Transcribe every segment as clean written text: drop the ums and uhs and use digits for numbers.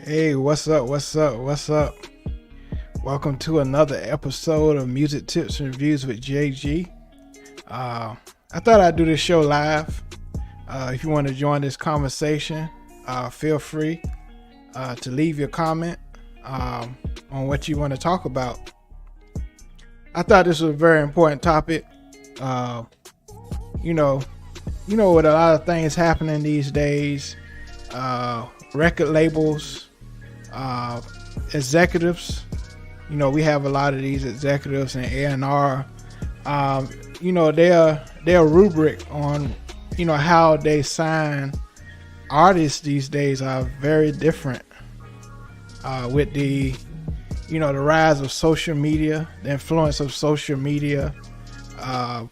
Hey, what's up? What's up? What's up? Welcome to another episode of Music Tips and Reviews with JG. I thought I'd do this show live. If you want to join this conversation, feel free to leave your comment on what you want to talk about. I thought this was a very important topic. You know, with a lot of things happening these days, record labels, executives, we have a lot of these executives and A&R, their rubric on, how they sign artists these days are very different, with the rise of social media, the influence of social media. A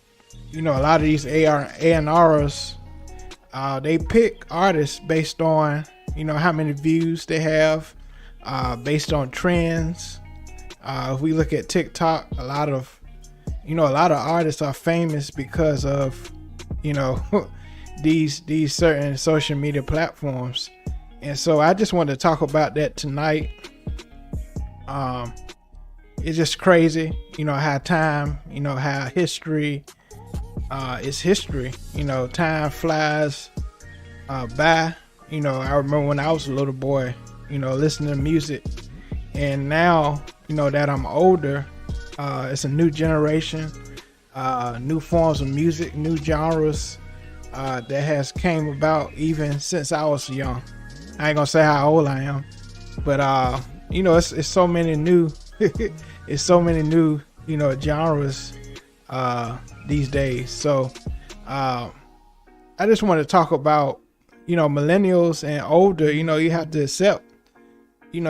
lot of these A&Rs, they pick artists based on, how many views they have, based on trends. If we look at TikTok, a lot of artists are famous because of, these certain social media platforms. And so I just wanted to talk about that tonight. It's just crazy, how time, how history, is history. Time flies by. I remember when I was a little boy, listening to music, and now, that I'm older, it's a new generation, new forms of music, new genres, that has came about even since I was young. I ain't gonna say how old I am, but it's so many new, it's so many new, genres, these days. So, I just want to talk about, millennials and older. You have to accept, you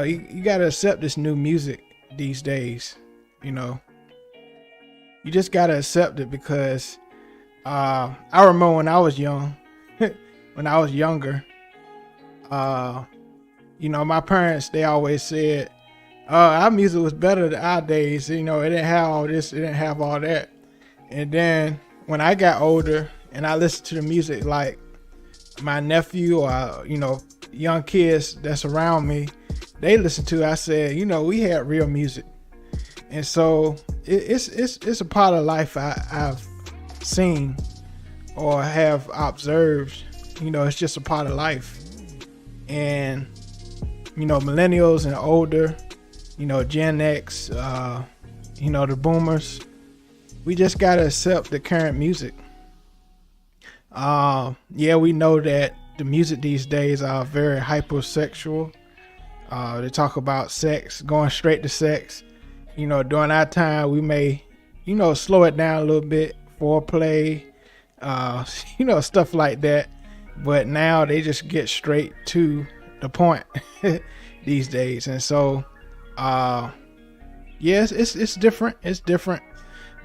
got to accept this new music these days. You just got to accept it because I remember when I was young, when I was younger, my parents, they always said, our music was better than our days. It didn't have all this, it didn't have all that. And then when I got older and I listened to the music like my nephew or, young kids that's around me, they listen to, I said, we had real music. And so it's a part of life I've seen or have observed. It's just a part of life. And, millennials and older, Gen X, the boomers, we just got to accept the current music. We know that the music these days are very hypersexual. They talk about sex, going straight to sex. During our time, we may, slow it down a little bit, foreplay, stuff like that. But now they just get straight to the point these days. And so, yes, it's different. It's different.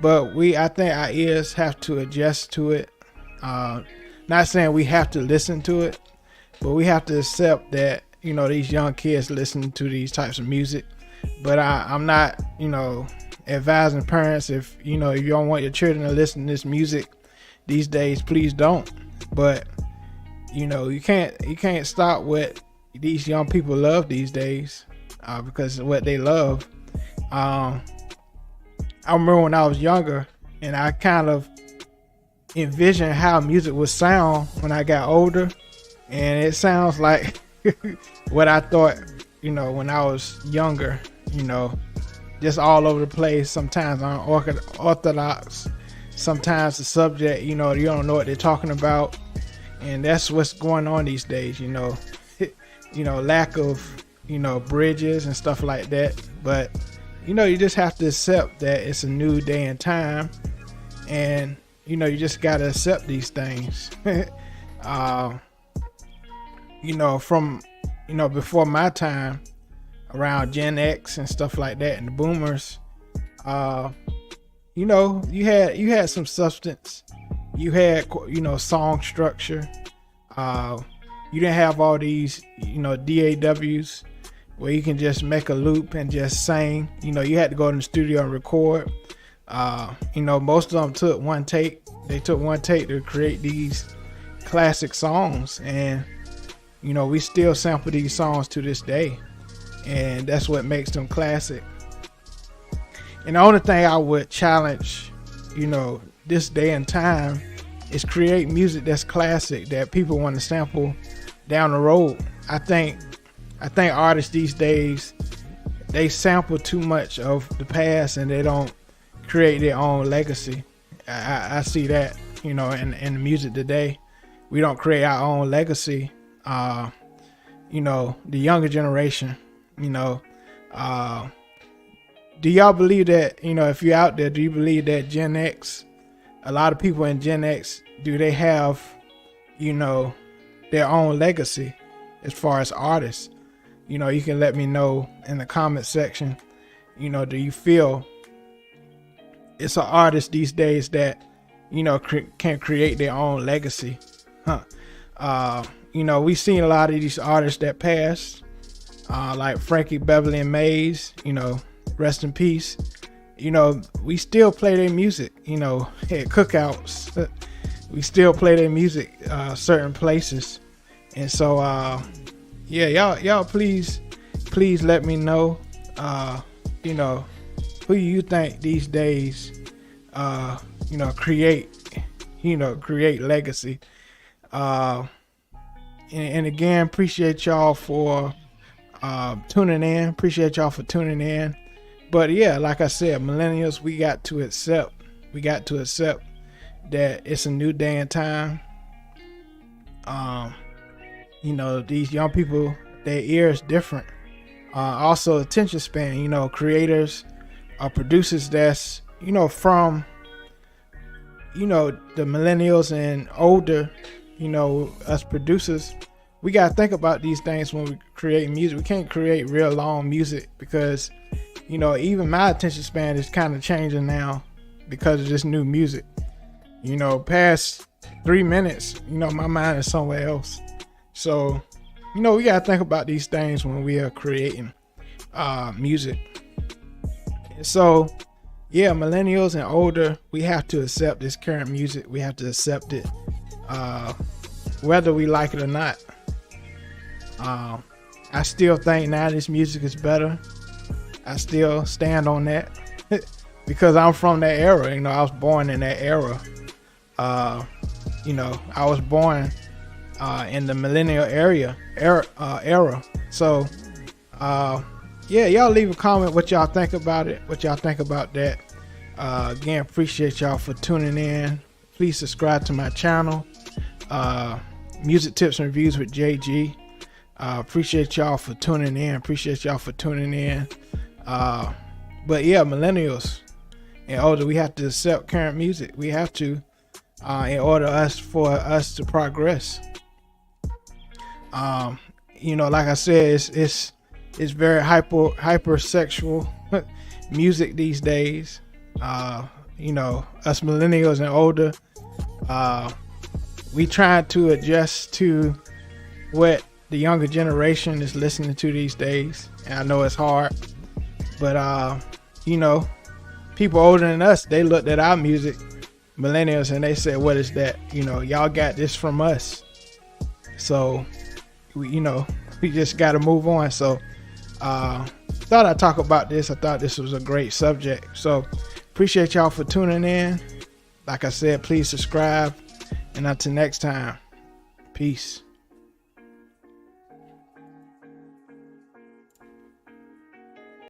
But I think our ears have to adjust to it. Not saying we have to listen to it, but we have to accept that, these young kids listen to these types of music. But I'm not, advising parents if you don't want your children to listen to this music these days, please don't. But, you can't stop what these young people love these days, because of what they love. I remember when I was younger and I kind of envisioned how music would sound when I got older, and it sounds like what I thought, when I was younger, just all over the place, sometimes unorthodox, sometimes the subject, you don't know what they're talking about. And that's what's going on these days, lack of, bridges and stuff like that. But, you just have to accept that it's a new day and time, and, you just got to accept these things. From, before my time, around Gen X and stuff like that, and the boomers, you had some substance, you had, song structure. You didn't have all these, DAWs where you can just make a loop and just sing. You had to go in the studio and record. Most of them took one take. They took one take to create these classic songs. And, we still sample these songs to this day, and that's what makes them classic. And the only thing I would challenge, this day and time, is create music that's classic that people want to sample down the road. I think artists these days, they sample too much of the past and they don't create their own legacy. I see that, in the music today. We don't create our own legacy. The younger generation, do y'all believe that, if you're out there, do you believe that Gen X, a lot of people in Gen X, do they have, their own legacy as far as artists? You can let me know in the comment section. Do you feel it's an artist these days that, can create their own legacy? We've seen a lot of these artists that passed, like Frankie Beverly and Mays, rest in peace. We still play their music, at cookouts. We still play their music, certain places. And so, y'all please let me know, who you think these days, create legacy. And again, appreciate y'all for tuning in. Appreciate y'all for tuning in. But yeah, like I said, millennials, we got to accept that it's a new day and time. These young people, their ear is different. Also attention span, creators, producers that's, from, the millennials and older, us producers, we got to think about these things when we create music. We can't create real long music because, even my attention span is kind of changing now because of this new music. Past 3 minutes, my mind is somewhere else. So, we got to think about these things when we are creating music. So, yeah, millennials and older, we have to accept this current music. We have to accept it, whether we like it or not. I still think now this music is better. I still stand on that because I'm from that era. I was born in that era. I was born in the millennial era. So, y'all leave a comment what y'all think about it, what y'all think about that. Again, appreciate y'all for tuning in. Please subscribe to my channel, Music Tips and Reviews with JG. Appreciate y'all for tuning in. But yeah, millennials and older, we have to accept current music. We have to, in order for us to progress. Like I said, it's very hypersexual music these days. Us millennials and older, we try to adjust to what the younger generation is listening to these days. And I know it's hard, but people older than us, they looked at our music, millennials, and they said, what is that? Y'all got this from us. So we just got to move on. So thought I'd talk about this. I thought this was a great subject. So appreciate y'all for tuning in. Like I said, please subscribe, and until next time, peace.